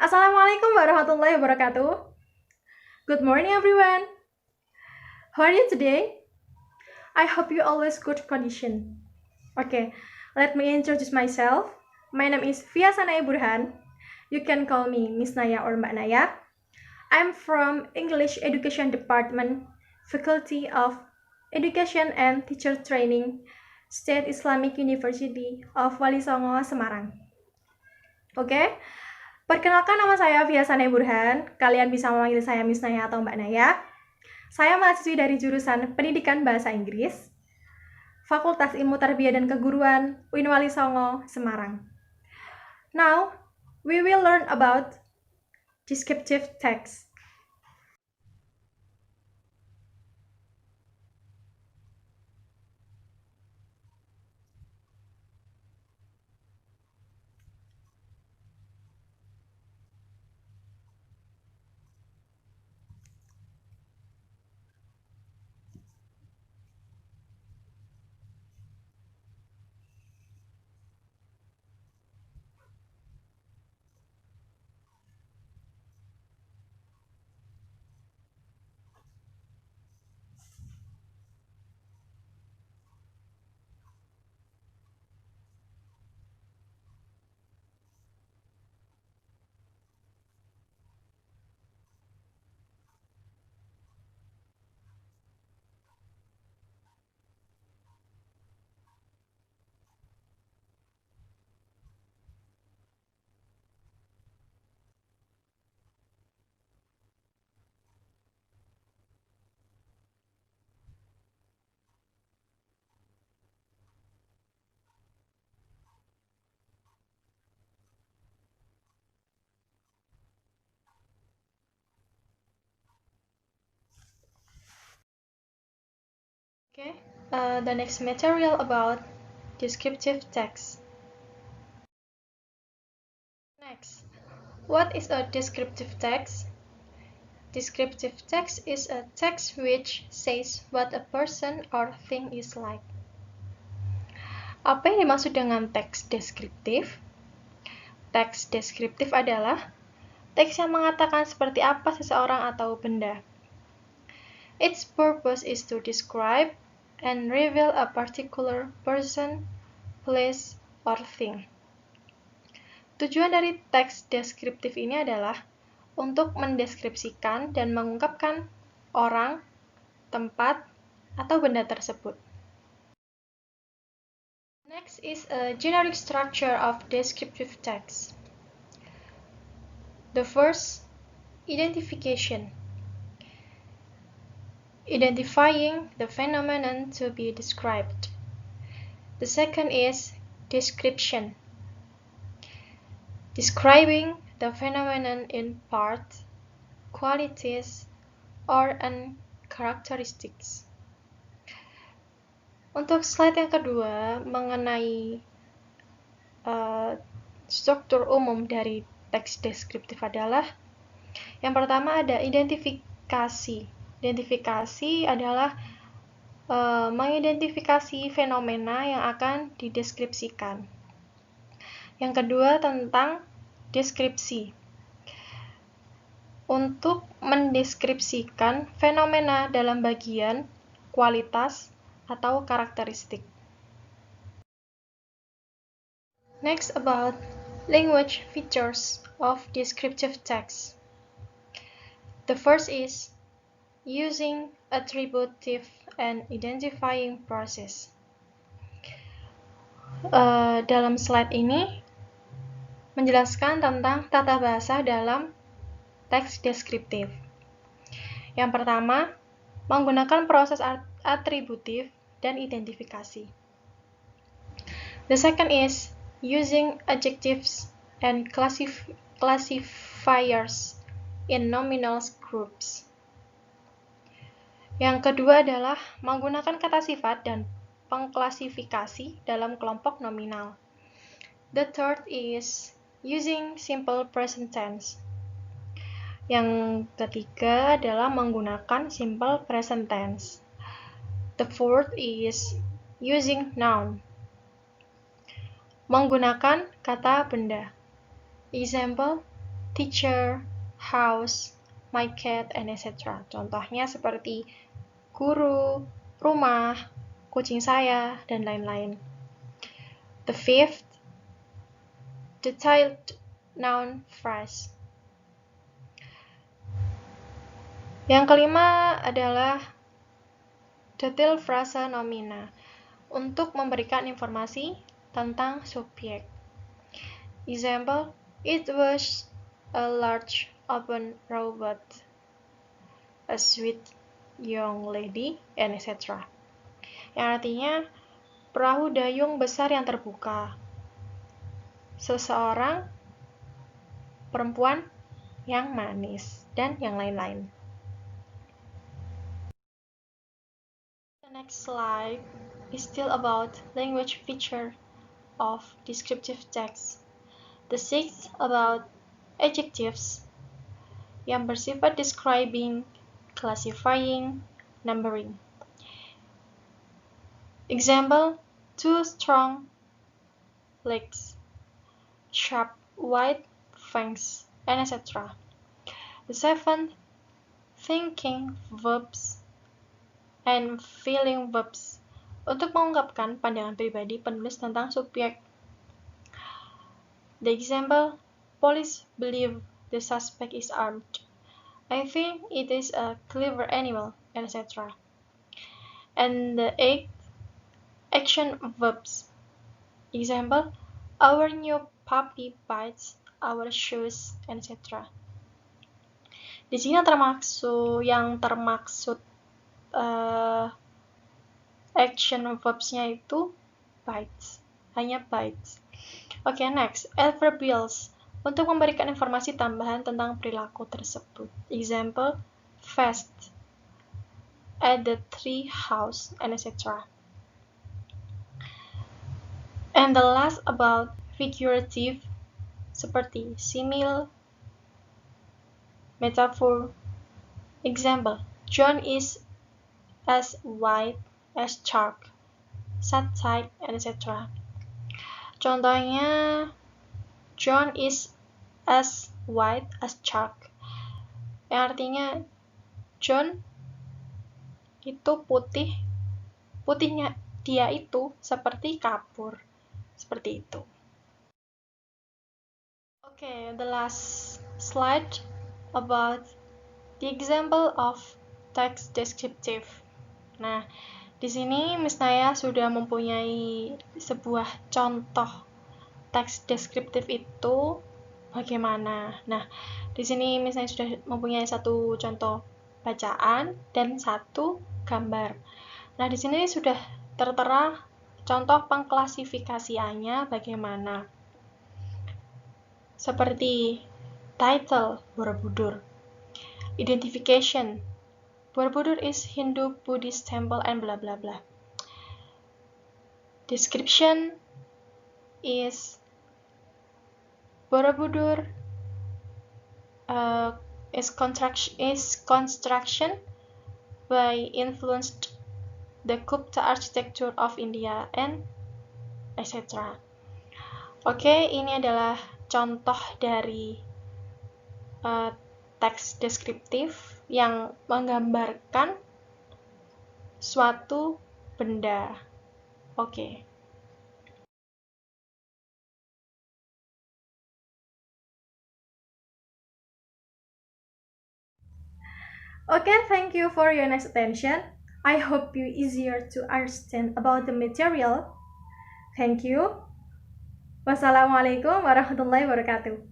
Assalamualaikum warahmatullahi wabarakatuh. Good morning, everyone. How are you today? I hope you always good condition. Okay, let me introduce myself. My name is Fia Sanaya Burhan. You can call me Miss Naya or Mbak Naya. I'm from English Education Department, Faculty of Education and Teacher Training, State Islamic University of Wali Songo, Semarang. Oke, perkenalkan nama saya Fia Sanaya Burhan. Kalian bisa memanggil saya Miss Naya atau Mbak Naya. Saya mahasiswi dari jurusan Pendidikan Bahasa Inggris, Fakultas Ilmu Tarbiyah dan Keguruan, UIN Wali Songo, Semarang. Now, we will learn about descriptive text. Okay, the next material about descriptive text. Next, what is a descriptive text? Descriptive text is a text which says what a person or thing is like. Apa yang dimaksud dengan teks deskriptif? Teks deskriptif adalah teks yang mengatakan seperti apa seseorang atau benda. Its purpose is to describe and reveal a particular person, place, or thing. Tujuan dari teks deskriptif ini adalah untuk mendeskripsikan dan mengungkapkan orang, tempat, atau benda tersebut. Next is a generic structure of descriptive text. The first, identification. Identifying the phenomenon to be described. The second is description. Describing the phenomenon in part, qualities, or characteristics. Untuk slide yang kedua mengenai struktur umum dari teks deskriptif adalah yang pertama ada identifikasi. Identifikasi adalah mengidentifikasi fenomena yang akan dideskripsikan. Yang kedua tentang deskripsi. Untuk mendeskripsikan fenomena dalam bagian kualitas atau karakteristik. Next about language features of descriptive text. The first is using attributive and identifying process. Dalam slide ini menjelaskan tentang tata bahasa dalam teks deskriptif. Yang pertama, menggunakan proses atributif dan identifikasi. The second is using adjectives and classifiers in nominal groups. Yang kedua adalah menggunakan kata sifat dan pengklasifikasi dalam kelompok nominal. The third is using simple present tense. Yang ketiga adalah menggunakan simple present tense. The fourth is using noun. Menggunakan kata benda. Example, teacher, house, my cat, and etc. Contohnya seperti guru, rumah, kucing saya, dan lain-lain. The fifth, detailed noun phrase. Yang kelima adalah detail frasa nomina untuk memberikan informasi tentang subjek. Example, it was a large open rowboat, a sweet young lady, and etc. Yang artinya perahu dayung besar yang terbuka, seseorang perempuan yang manis, dan yang lain-lain. The next slide is still about language feature of descriptive text. The sixth about adjectives yang bersifat describing, classifying, numbering. Example, two strong legs, sharp white fangs, and etc. The seventh, thinking verbs and feeling verbs untuk mengungkapkan pandangan pribadi penulis tentang subjek. The example, police believe the suspect is armed. I think it is a clever animal, etc. And the eighth, action verbs. Example, our new puppy bites our shoes, etc. Di sini yang termaksud action verbs-nya itu bites, hanya bites. Oke, next, adverbials untuk memberikan informasi tambahan tentang perilaku tersebut. Example, fast, at the tree house, and etc. And the last about figurative seperti simile, metaphor. Example, John is as white as chalk, satire, etc. Contohnya, John is as white as chalk. Yang artinya, John itu putihnya dia itu seperti kapur. Seperti itu. Okay, the last slide about the example of text descriptive. Nah, di sini Miss Naya sudah mempunyai sebuah contoh teks deskriptif itu bagaimana. Nah, di sini Miss Naya sudah mempunyai satu contoh bacaan dan satu gambar. Nah, di sini sudah tertera contoh pengklasifikasiannya bagaimana. Seperti title, Borobudur. Identification, Borobudur is Hindu Buddhist temple and blah blah blah. Description is Borobudur is construction by influenced the Gupta architecture of India and etc. Oke, ini adalah contoh dari teks deskriptif yang menggambarkan suatu benda. Oke. Okay, thank you for your nice attention. I hope you easier to understand about the material. Thank you. Wassalamualaikum warahmatullahi wabarakatuh.